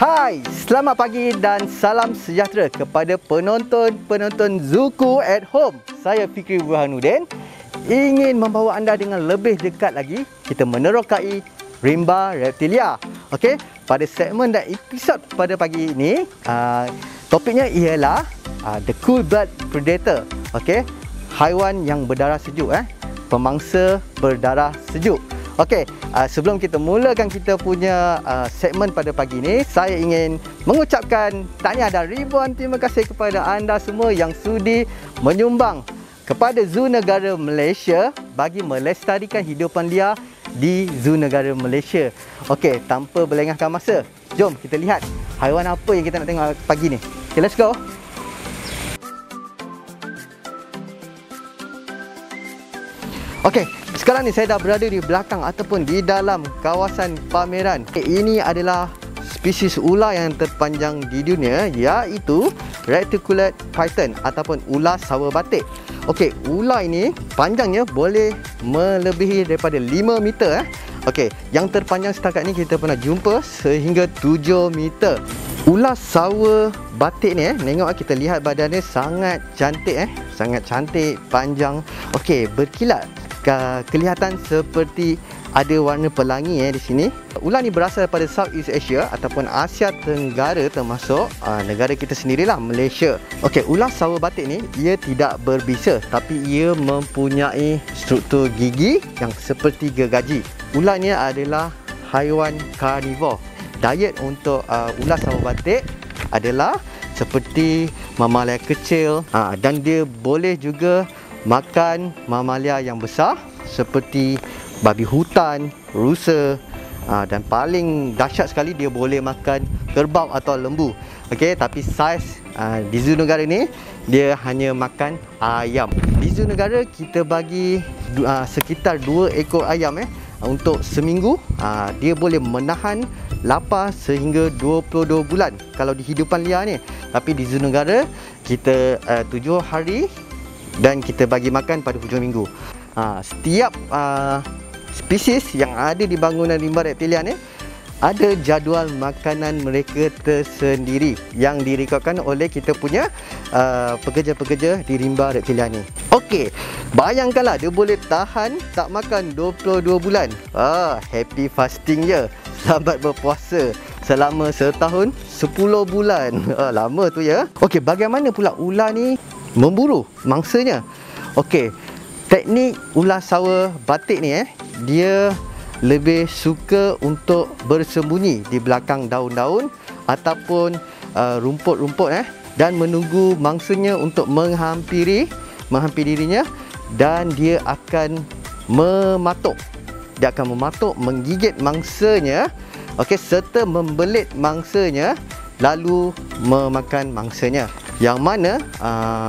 Hai, selamat pagi dan salam sejahtera kepada penonton-penonton Zuku at Home. Saya Fikri Burhanuddin ingin membawa anda dengan lebih dekat lagi kita menerokai rimba reptilia. Okey, pada segmen dan episod pada pagi ini, topiknya ialah the cool blood predator. Okey, haiwan yang berdarah sejuk, pemangsa berdarah sejuk. Okey, sebelum kita mulakan kita punya segmen pada pagi ini, saya ingin mengucapkan tahniah dan ribuan terima kasih kepada anda semua yang sudi menyumbang kepada Zoo Negara Malaysia bagi melestarikan hidupan liar di Zoo Negara Malaysia. Okey, tanpa berlengahkan masa, jom kita lihat haiwan apa yang kita nak tengok pagi ni. Okay, let's go. Okey, sekarang ni saya dah berada di belakang ataupun di dalam kawasan pameran. Ini adalah spesies ular yang terpanjang di dunia, iaitu Reticulate python ataupun ular sawa batik. Okey, ular ini panjangnya boleh melebihi daripada 5 meter. Okey, yang terpanjang setakat ni kita pernah jumpa sehingga 7 meter. Ular sawa batik ni, tengok kita lihat badannya sangat cantik, sangat cantik, panjang. Okey, berkilat. Kelihatan seperti ada warna pelangi di sini. Ular ni berasal daripada Southeast Asia ataupun Asia Tenggara, termasuk negara kita sendirilah, Malaysia. Okey, ular sawa batik ni ia tidak berbisa, tapi ia mempunyai struktur gigi yang seperti gergaji. Ular ni adalah haiwan karnivor. Diet untuk ular sawa batik adalah seperti mamalia kecil, dan dia boleh juga makan mamalia yang besar seperti babi hutan, rusa, dan paling dahsyat sekali dia boleh makan kerbau atau lembu. Okey, tapi saiz di zoo negara ni dia hanya makan ayam. Di zoo negara kita bagi sekitar 2 ekor ayam untuk seminggu. Dia boleh menahan lapar sehingga 22 bulan kalau di hidupan liar ni. Tapi di zoo negara kita 7 hari dan kita bagi makan pada hujung minggu. Setiap spesies yang ada di bangunan rimba reptilia ni ada jadual makanan mereka tersendiri yang direkodkan oleh kita punya pekerja-pekerja di rimba reptilia ni. Okey, bayangkanlah dia boleh tahan tak makan 22 bulan. Happy fasting je. Selamat berpuasa selama setahun 10 bulan. Lama tu ya. Okey, bagaimana pula ular ni memburu mangsanya? Okey, teknik ular sawa batik ni dia lebih suka untuk bersembunyi di belakang daun-daun ataupun rumput-rumput dan menunggu mangsanya untuk menghampiri dirinya, dan dia akan mematuk. Dia akan mematuk, menggigit mangsanya, okey, serta membelit mangsanya lalu memakan mangsanya. Yang mana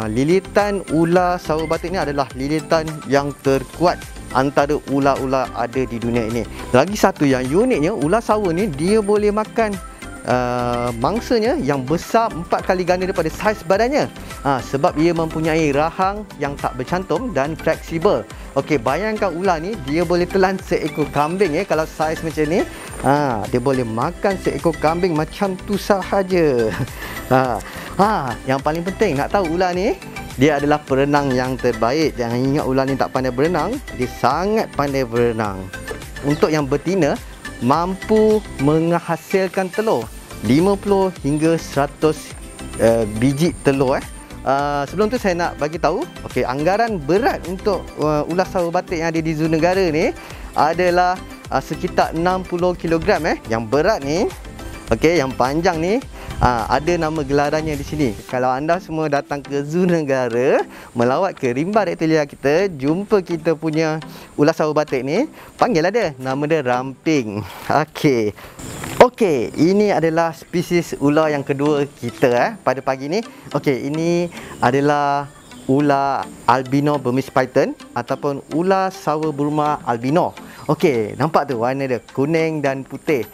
lilitan ular sawa batik ni adalah lilitan yang terkuat antara ular-ular ada di dunia ini. Lagi satu yang uniknya, ular sawa ni dia boleh makan mangsanya yang besar 4 kali ganda daripada saiz badannya. Sebab ia mempunyai rahang yang tak bercantum dan fleksibel. Okey, bayangkan ular ni dia boleh telan seekor kambing kalau saiz macam ni. Dia boleh makan seekor kambing macam tu sahaja. Yang paling penting nak tahu, ular ni dia adalah perenang yang terbaik. Jangan ingat ular ni tak pandai berenang, dia sangat pandai berenang. Untuk yang betina, mampu menghasilkan telur 50 hingga 100 biji telur. Sebelum tu saya nak bagi tahu, okey, anggaran berat untuk ular sawa batik yang ada di zoo negara ni adalah sekitar 60 kg. Yang berat ni, okey, yang panjang ni, ada nama gelarannya di sini. Kalau anda semua datang ke zoo negara, melawat ke rimba reptilia kita, jumpa kita punya ular sawa batik ni, panggillah dia, nama dia Ramping. Okey, ini adalah spesies ular yang kedua kita pada pagi ni. Okey, ini adalah ular albino Burmese python ataupun ular sawa Burma albino. Okey, nampak tu warna dia kuning dan putih.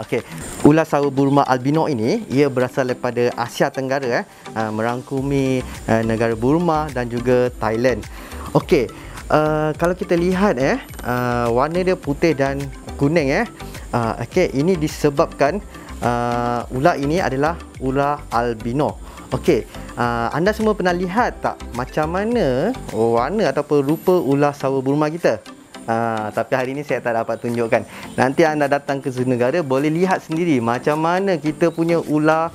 Okey. Ular sawa Burma albino ini ia berasal daripada Asia Tenggara, merangkumi negara Burma dan juga Thailand. Okey, kalau kita lihat warna dia putih dan kuning. Okey, ini disebabkan ular ini adalah ular albino. Okey, anda semua pernah lihat tak macam mana warna ataupun rupa ular Sawa Burma kita? Tapi hari ini saya tak dapat tunjukkan. Nanti anda datang ke Zoo Negara boleh lihat sendiri macam mana kita punya ular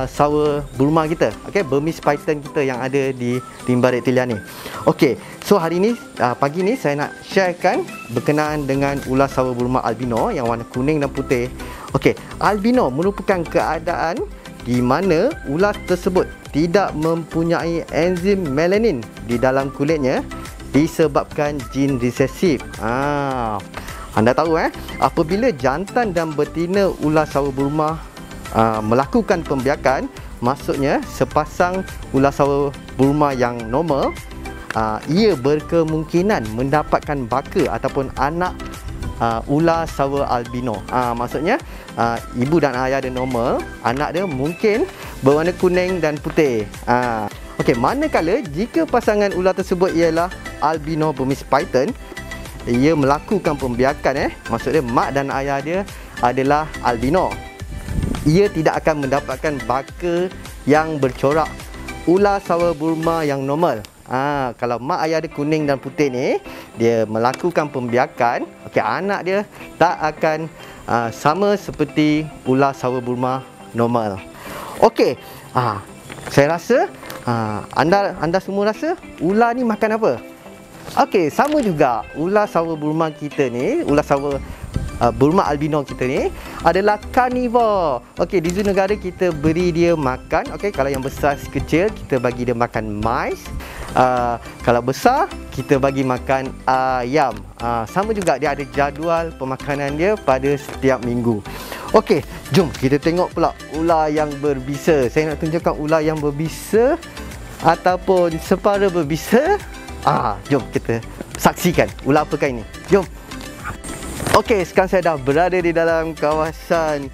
Sawa Burma kita. Okey, Burmese python kita yang ada di rimba reptilia ni. Okey, so hari ni pagi ni saya nak sharekan berkenaan dengan ular Sawa Burma albino yang warna kuning dan putih. Okey, albino merupakan keadaan di mana ular tersebut tidak mempunyai enzim melanin di dalam kulitnya disebabkan jin resesif. Anda tahu apabila jantan dan betina ular Sawa Burma melakukan pembiakan, maksudnya sepasang ular Sawa Burma yang normal, ia berkemungkinan mendapatkan baka ataupun anak ular Sawa albino. Maksudnya ibu dan ayah dia normal, anak dia mungkin berwarna kuning dan putih. Okey, manakala jika pasangan ular tersebut ialah albino Burmese python, ia melakukan pembiakan, maksudnya mak dan ayah dia adalah albino, ia tidak akan mendapatkan baka yang bercorak ular Sawa Burma yang normal. Kalau mak ayah dia kuning dan putih ni, dia melakukan pembiakan, okey, anak dia tak akan sama seperti ular Sawa Burma normal. Okey, saya rasa anda semua rasa ular ni makan apa? Okey, sama juga ular Sawa Burma kita ni, ular Sawa Burma albino kita ni adalah carnivore. Okey, di Zoo Negara kita beri dia makan. Okey, kalau yang besar kecil kita bagi dia makan mais. Kalau besar kita bagi makan ayam. Sama juga dia ada jadual pemakanan dia pada setiap minggu. Okey, jom kita tengok pula ular yang berbisa. Saya nak tunjukkan ular yang berbisa ataupun separa berbisa. Jom kita saksikan ular apakah ini. Jom. Okey, sekarang saya dah berada di dalam kawasan.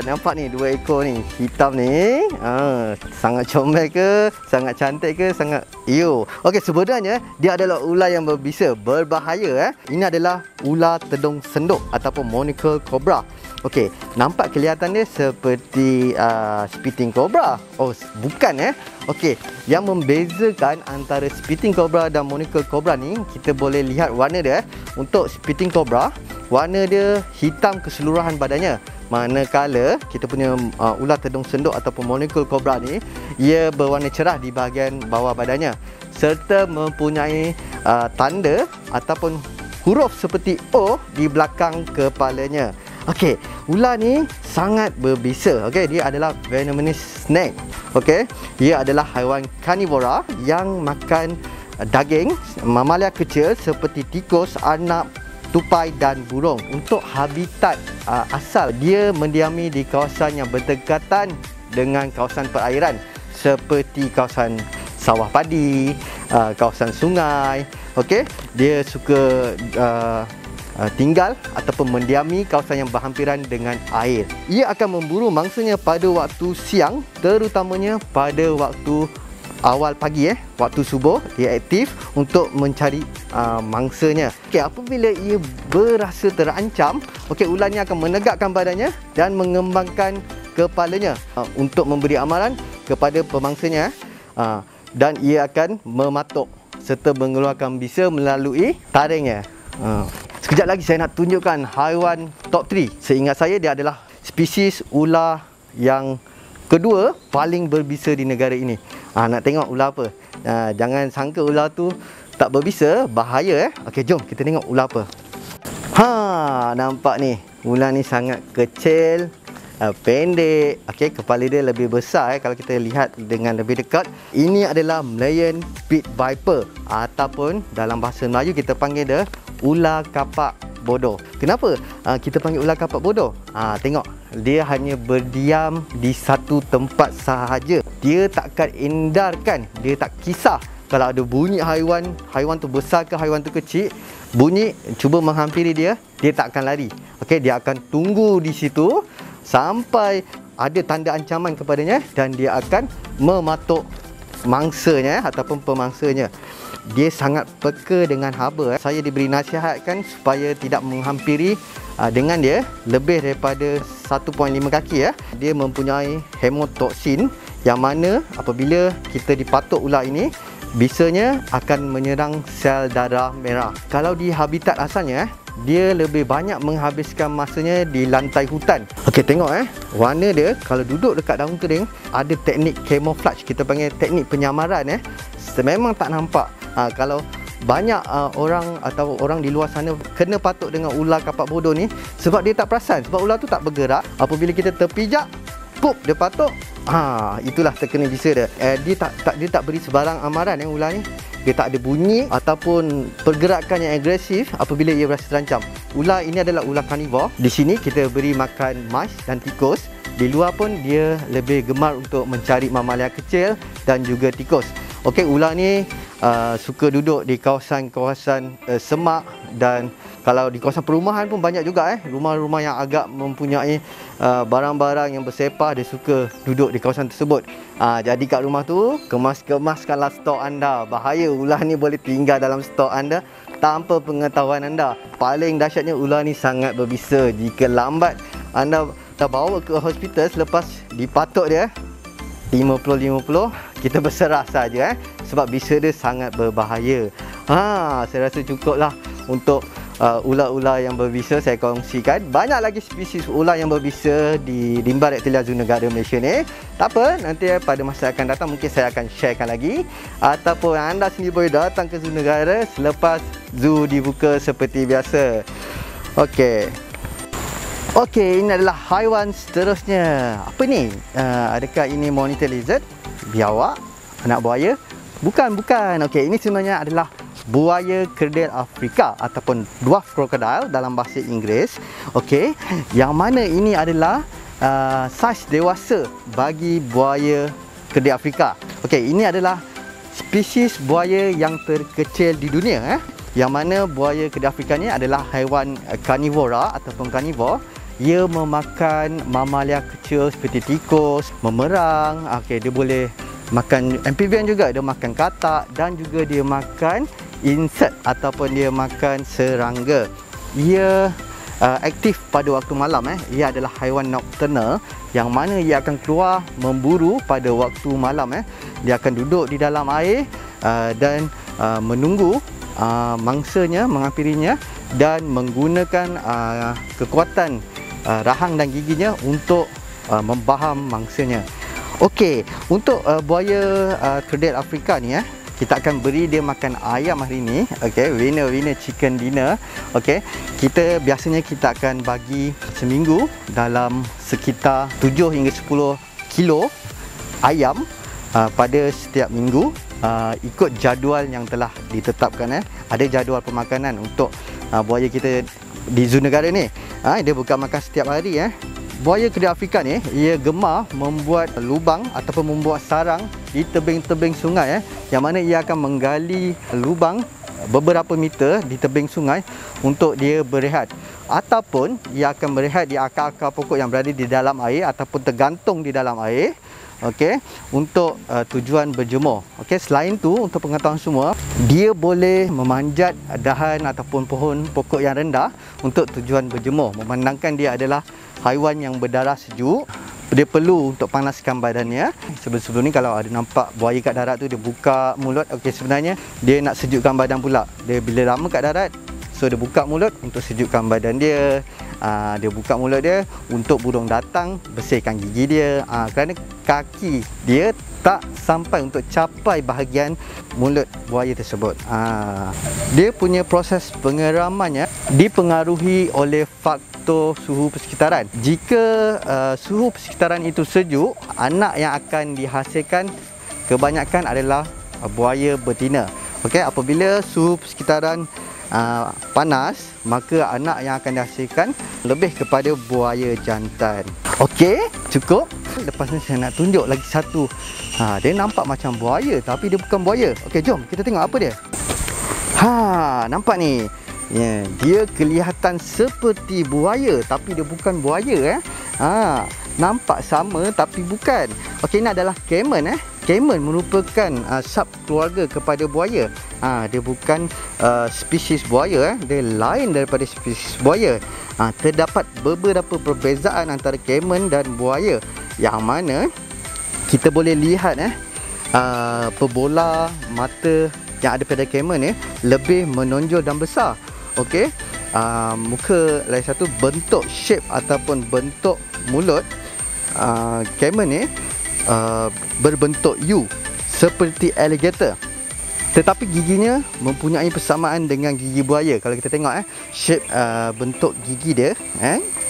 Nampak ni dua ekor ni, hitam ni. Sangat comel ke? Sangat cantik ke? Sangat Okey, sebenarnya dia adalah ular yang berbisa, berbahaya. Ini adalah ular tedung senduk ataupun monocle cobra. Okey, nampak kelihatan dia seperti spitting cobra. Oh, bukan Okey, yang membezakan antara spitting cobra dan monocle cobra ni, kita boleh lihat warna dia. Untuk spitting cobra, warna dia hitam keseluruhan badannya. Manakala kita punya ular tedung senduk ataupun monocle cobra ni, ia berwarna cerah di bahagian bawah badannya serta mempunyai tanda ataupun huruf seperti O di belakang kepalanya. Okey, ular ni sangat berbisa. Okey, dia adalah venomous snake. Okey, dia adalah haiwan karnivora yang makan daging mamalia kecil seperti tikus, arnab, tupai dan burung. Untuk habitat asal, dia mendiami di kawasan yang berdekatan dengan kawasan perairan seperti kawasan sawah padi, kawasan sungai. Okey, dia suka tinggal ataupun mendiami kawasan yang berhampiran dengan air. Ia akan memburu mangsanya pada waktu siang, terutamanya pada waktu awal pagi, waktu subuh. Dia aktif untuk mencari mangsanya. Okey, apabila ia berasa terancam, okey, ular ni akan menegakkan badannya dan mengembangkan kepalanya untuk memberi amaran kepada pemangsanya, dan ia akan mematuk serta mengeluarkan bisa melalui taringnya. Sekejap lagi saya nak tunjukkan haiwan top 3. Seingat saya dia adalah spesies ular yang kedua paling berbisa di negara ini. Nak tengok ular apa? Jangan sangka ular tu tak berbisa, bahaya. Okey, jom kita tengok ular apa. Nampak ni. Ular ni sangat kecil, pendek. Okey, kepala dia lebih besar kalau kita lihat dengan lebih dekat. Ini adalah Malayan pit viper ataupun dalam bahasa Melayu kita panggil dia ular kapak bodoh. Kenapa kita panggil ular kapak bodoh? Tengok, dia hanya berdiam di satu tempat sahaja. Dia takkan hindarkan, dia tak kisah kalau ada bunyi haiwan tu besar ke haiwan tu kecil, bunyi cuba menghampiri dia, dia tak akan lari. Okey, dia akan tunggu di situ sampai ada tanda ancaman kepadanya dan dia akan mematuk mangsanya ataupun pemangsanya. Dia sangat peka dengan haba. Saya diberi nasihatkan supaya tidak menghampiri dengan dia lebih daripada 1.5 kaki ya. Dia mempunyai hemotoksin yang mana apabila kita dipatuk ular ini, bisanya akan menyerang sel darah merah. Kalau di habitat asalnya dia lebih banyak menghabiskan masanya di lantai hutan. Okey, tengok warna dia kalau duduk dekat daun kering ada teknik camouflage, kita panggil teknik penyamaran memang tak nampak. Kalau banyak orang atau orang di luar sana kena patuk dengan ular kapak bodoh ni, sebab dia tak perasan, sebab ular tu tak bergerak. Apabila kita terpijak, pup, dia patuk, itulah terkena bisa dia. Dia tak beri sebarang amaran ular ni. Dia tak ada bunyi ataupun pergerakan yang agresif apabila ia berasa terancam. Ular ini adalah ular karnivor. Di sini kita beri makan mice dan tikus. Di luar pun dia lebih gemar untuk mencari mamalia kecil dan juga tikus. Okey, ular ni suka duduk di kawasan-kawasan semak, dan kalau di kawasan perumahan pun banyak juga rumah-rumah yang agak mempunyai barang-barang yang bersepah, dia suka duduk di kawasan tersebut. Jadi kat rumah tu kemaskanlah stok anda. Bahaya ular ni boleh tinggal dalam stok anda tanpa pengetahuan anda. Paling dahsyatnya ular ni sangat berbisa. Jika lambat anda dah bawa ke hospital selepas dipatuk dia 50-50, kita berserah saja sebab bisa dia sangat berbahaya. Saya rasa cukuplah untuk ular-ular yang berbisa saya kongsikan. Banyak lagi spesies ular yang berbisa di Rimba Reptilia Zoo Negara Malaysia ni. Tak apa, nanti pada masa akan datang mungkin saya akan sharekan lagi, ataupun anda sendiri boleh datang ke Zoo Negara selepas zoo dibuka seperti biasa. Okey, ini adalah haiwan seterusnya. Apa ni? Adakah ini monitor lizard, biawak, anak buaya? Bukan. Okey, ini sebenarnya adalah buaya kerdil Afrika ataupun dwarf crocodile dalam bahasa Inggeris. Okey, yang mana ini adalah saiz dewasa bagi buaya kerdil Afrika. Okey, ini adalah spesies buaya yang terkecil di dunia. Yang mana buaya kerdil Afrika ni adalah haiwan karnivora ataupun karnivor. Ia memakan mamalia kecil seperti tikus, memerang. Okey, dia boleh makan amphibian juga, dia makan katak dan juga dia makan insect ataupun dia makan serangga. Ia aktif pada waktu malam. Ia adalah haiwan nocturnal yang mana ia akan keluar memburu pada waktu malam. Dia akan duduk di dalam air dan menunggu mangsanya, menghampirinya, dan menggunakan kekuatan rahang dan giginya untuk membaham mangsanya. Okey, untuk buaya kerdil Afrika ni kita akan beri dia makan ayam hari ni. Okey, winner chicken dinner. Okey, biasanya kita akan bagi seminggu dalam sekitar 7 hingga 10 kilo ayam pada setiap minggu, ikut jadual yang telah ditetapkan. Ada jadual pemakanan untuk buaya kita di Zoo Negara ni. Dia bukan makan setiap hari. Buaya kerdil Afrika ni, ia gemar membuat lubang ataupun membuat sarang di tebing-tebing sungai. Yang mana ia akan menggali lubang beberapa meter di tebing sungai untuk dia berehat, ataupun ia akan berehat di akar-akar pokok yang berada di dalam air ataupun tergantung di dalam air. Okey, untuk tujuan berjemur. Okey, selain tu untuk pengetahuan semua, dia boleh memanjat dahan ataupun pohon pokok yang rendah untuk tujuan berjemur. Memandangkan dia adalah haiwan yang berdarah sejuk, dia perlu untuk panaskan badannya. Sebelum ni kalau ada nampak buaya kat darat tu dia buka mulut, okey, sebenarnya dia nak sejukkan badan pula. Dia bila lama kat darat, so dia buka mulut untuk sejukkan badan dia. Dia buka mulut dia untuk burung datang, bersihkan gigi dia. Kerana kaki dia tak sampai untuk capai bahagian mulut buaya tersebut. Dia punya proses pengeramannya dipengaruhi oleh faktor suhu persekitaran. Jika suhu persekitaran itu sejuk, anak yang akan dihasilkan kebanyakan adalah buaya betina. Okey, apabila suhu persekitaran panas, maka anak yang akan dihasilkan lebih kepada buaya jantan. Okey, cukup. Lepas ni saya nak tunjuk lagi satu. Dia nampak macam buaya tapi dia bukan buaya. Okey, jom kita tengok apa dia. Nampak ni. Dia kelihatan seperti buaya tapi dia bukan buaya. Nampak sama tapi bukan. Okey, ini adalah caiman. Caiman merupakan sub keluarga kepada buaya. Dia bukan spesies buaya, dia lain daripada spesies buaya. Terdapat beberapa perbezaan antara caiman dan buaya, yang mana kita boleh lihat pebola mata yang ada pada caiman lebih menonjol dan besar. Okey. Muka lagi satu, bentuk shape ataupun bentuk mulut caiman berbentuk U seperti alligator, tetapi giginya mempunyai persamaan dengan gigi buaya. Kalau kita tengok shape bentuk gigi dia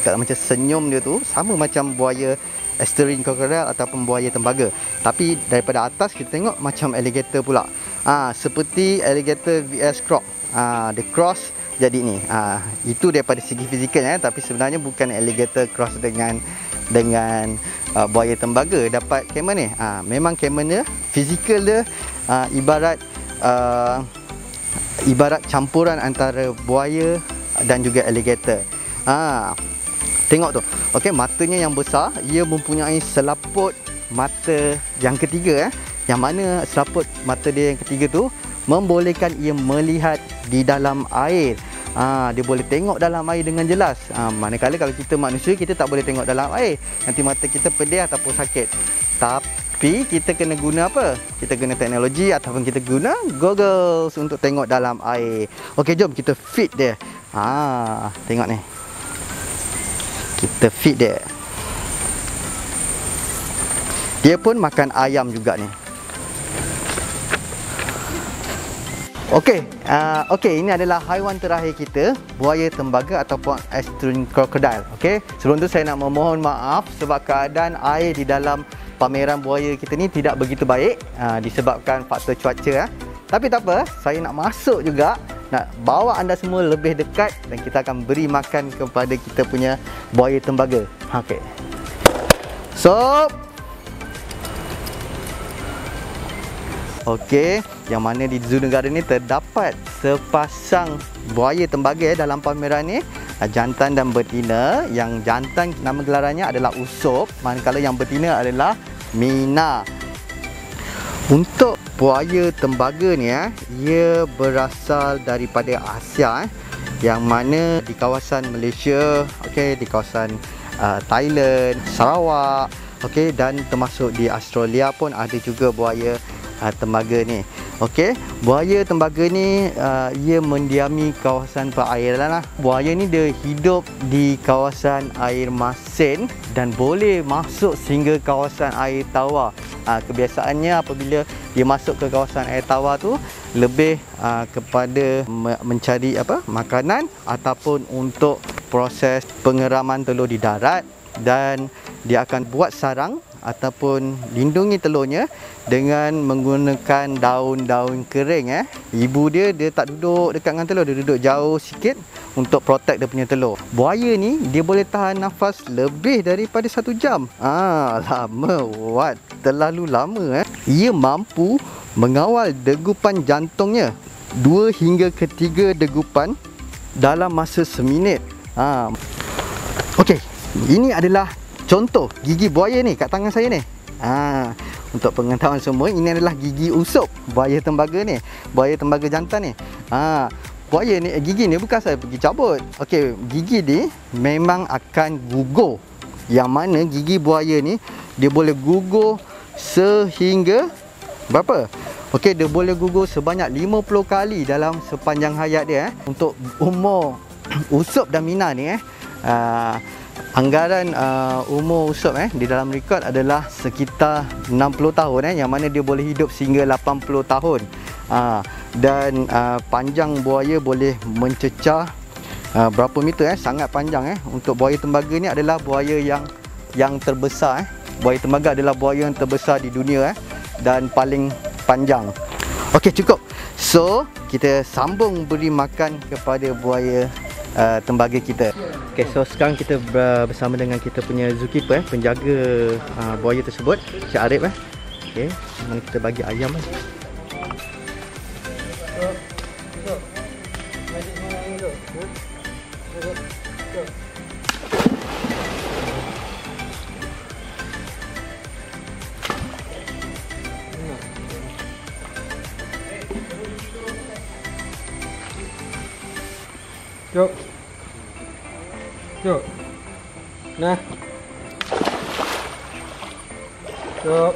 kalau macam senyum dia tu sama macam buaya estuarine crocodile ataupun buaya tembaga, tapi daripada atas kita tengok macam alligator pula. Seperti alligator vs croc. The cross jadi ni. Itu daripada segi fizikal tapi sebenarnya bukan alligator cross dengan buaya tembaga dapat caiman ni. Memang caiman dia fizikal dia ibarat campuran antara buaya dan juga alligator. Tengok tu. Okey, matanya yang besar, ia mempunyai selaput mata yang ketiga yang mana selaput mata dia yang ketiga tu membolehkan ia melihat di dalam air. Dia boleh tengok dalam air dengan jelas. Manakala kalau kita manusia, kita tak boleh tengok dalam air, nanti mata kita pedih ataupun sakit. Tapi kita kena guna apa? Kita guna teknologi ataupun kita guna goggles untuk tengok dalam air. Okey, jom kita feed dia. Tengok ni. Kita feed dia. Dia pun makan ayam juga ni. Okey, ini adalah haiwan terakhir kita, buaya tembaga ataupun estuarine crocodile. Okey, sebelum tu saya nak memohon maaf sebab keadaan air di dalam pameran buaya kita ni tidak begitu baik disebabkan faktor cuaca. Tapi tak apa, saya nak masuk juga, nak bawa anda semua lebih dekat dan kita akan beri makan kepada kita punya buaya tembaga. Okey. So, okey, yang mana di zoo negara ni terdapat sepasang buaya tembaga dalam pameran ni, jantan dan betina. Yang jantan nama gelarannya adalah Usop, manakala yang betina adalah Mina. Untuk buaya tembaga ni ia berasal daripada Asia, yang mana di kawasan Malaysia, okey, di kawasan Thailand, Sarawak, okey, dan termasuk di Australia pun ada juga buaya tembaga ni. Okey, buaya tembaga ni ia mendiami kawasan perairan lah. Buaya ni dia hidup di kawasan air masin dan boleh masuk sehingga kawasan air tawar. Kebiasaannya apabila dia masuk ke kawasan air tawar tu lebih kepada mencari makanan ataupun untuk proses pengeraman telur di darat, dan dia akan buat sarang ataupun lindungi telurnya dengan menggunakan daun-daun kering. Ibu dia tak duduk dekat dengan telur, dia duduk jauh sikit untuk protect dia punya telur. Buaya ni dia boleh tahan nafas lebih daripada 1 jam. Lama, terlalu lama. Ia mampu mengawal degupan jantungnya 2 hingga ke 3 degupan dalam masa seminit. Okey, ini adalah contoh gigi buaya ni kat tangan saya ni. Untuk pengetahuan semua, ini adalah gigi Usop buaya tembaga ni, buaya tembaga jantan ni. Buaya ni gigi ni bukan saya pergi cabut. Okey, gigi ni memang akan gugur. Yang mana gigi buaya ni dia boleh gugur sehingga berapa? Okey, dia boleh gugur sebanyak 50 kali dalam sepanjang hayat dia. Untuk umur Usop dan Mina ni anggaran umur Usop di dalam rekod adalah sekitar 60 tahun yang mana dia boleh hidup sehingga 80 tahun. Dan panjang buaya boleh mencecah berapa meter sangat panjang. Untuk buaya tembaga ni adalah buaya yang terbesar. Buaya tembaga adalah buaya yang terbesar di dunia dan paling panjang. Okey, cukup. So, kita sambung beri makan kepada buaya tembaga kita. Okay, so sekarang kita bersama dengan kita punya zookeeper, penjaga buaya tersebut, Cik Arif. Okay, mana kita bagi ayam. Yuk. Yuk. Nah. Yuk.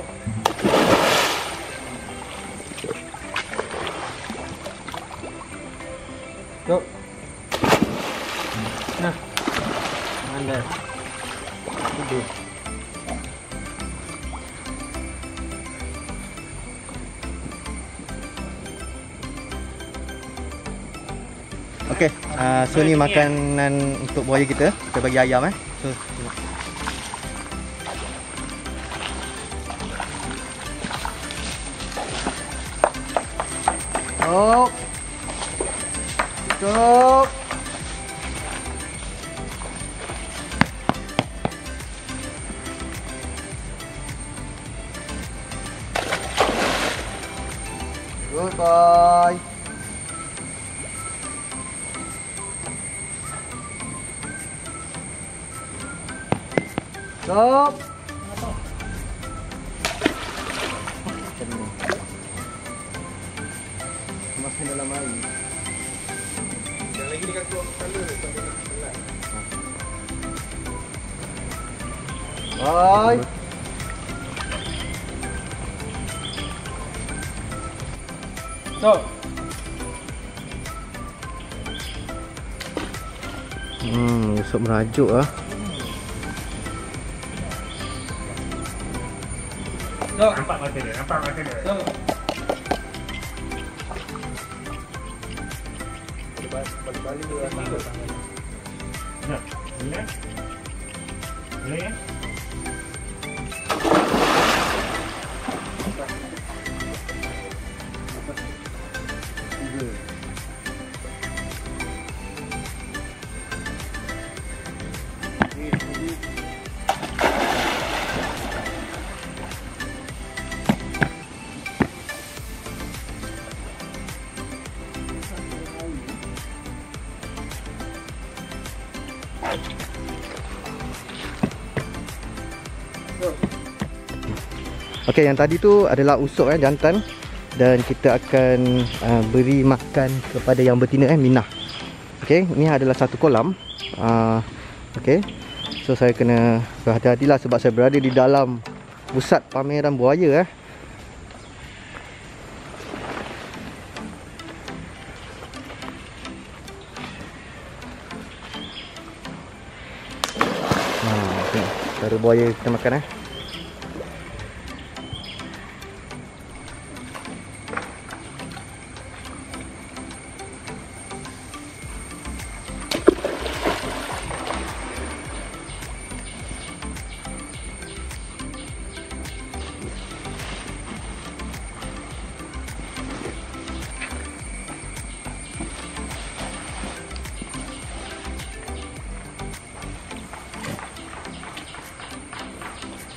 Yuk. Nah. Mandar. Tidur. Okey, so ni makanan untuk buaya kita. Kita bagi ayam So Stop. Stop. Goodbye. Stop. Masih dalam air. Yang lagi dekat tu kepala sampai nak pelat. Bye. Stop. Besok merajuk ah. Stop. Nampak mata dia, nampak mata dia. Stop. Balik-balik dia tangkap tangan. Nak, boleh? Boleh ya? Okey, yang tadi tu adalah usuk jantan, dan kita akan beri makan kepada yang betina Minah. Okey, ini adalah satu kolam. Okey. So saya kena berhati-hatilah sebab saya berada di dalam pusat pameran buaya Okay. Cara buaya kita makan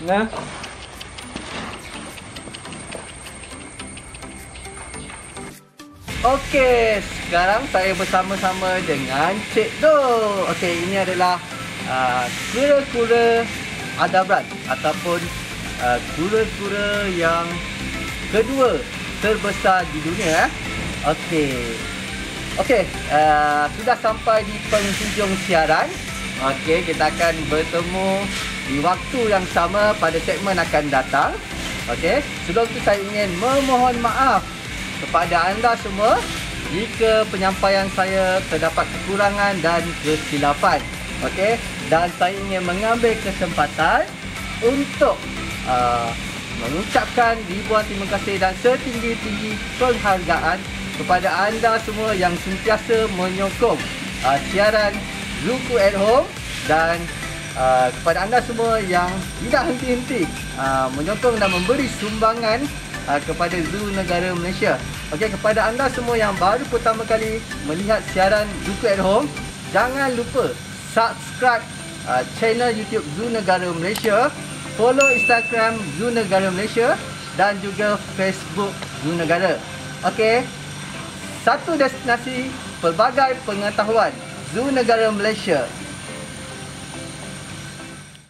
Nah. Okey, sekarang saya bersama-sama dengan Cik Do. Okey, ini adalah kura-kura Aldabran ataupun kura-kura yang kedua terbesar di dunia. Okey. Okey, sudah sampai di penghujung siaran. Okey, kita akan bertemu di waktu yang sama pada segmen akan datang. Okey, sebelum itu saya ingin memohon maaf kepada anda semua jika penyampaian saya terdapat kekurangan dan kesilapan. Okey, dan saya ingin mengambil kesempatan untuk mengucapkan ribuan terima kasih dan setinggi-tinggi penghargaan kepada anda semua yang sentiasa menyokong siaran Zooku at Home, dan kepada anda semua yang tidak henti-henti menyokong dan memberi sumbangan kepada Zoo Negara Malaysia. Okey, kepada anda semua yang baru pertama kali melihat siaran Zooku at Home, jangan lupa subscribe channel YouTube Zoo Negara Malaysia, follow Instagram Zoo Negara Malaysia dan juga Facebook Zoo Negara. Okey, satu destinasi pelbagai pengetahuan Zoo Negara Malaysia.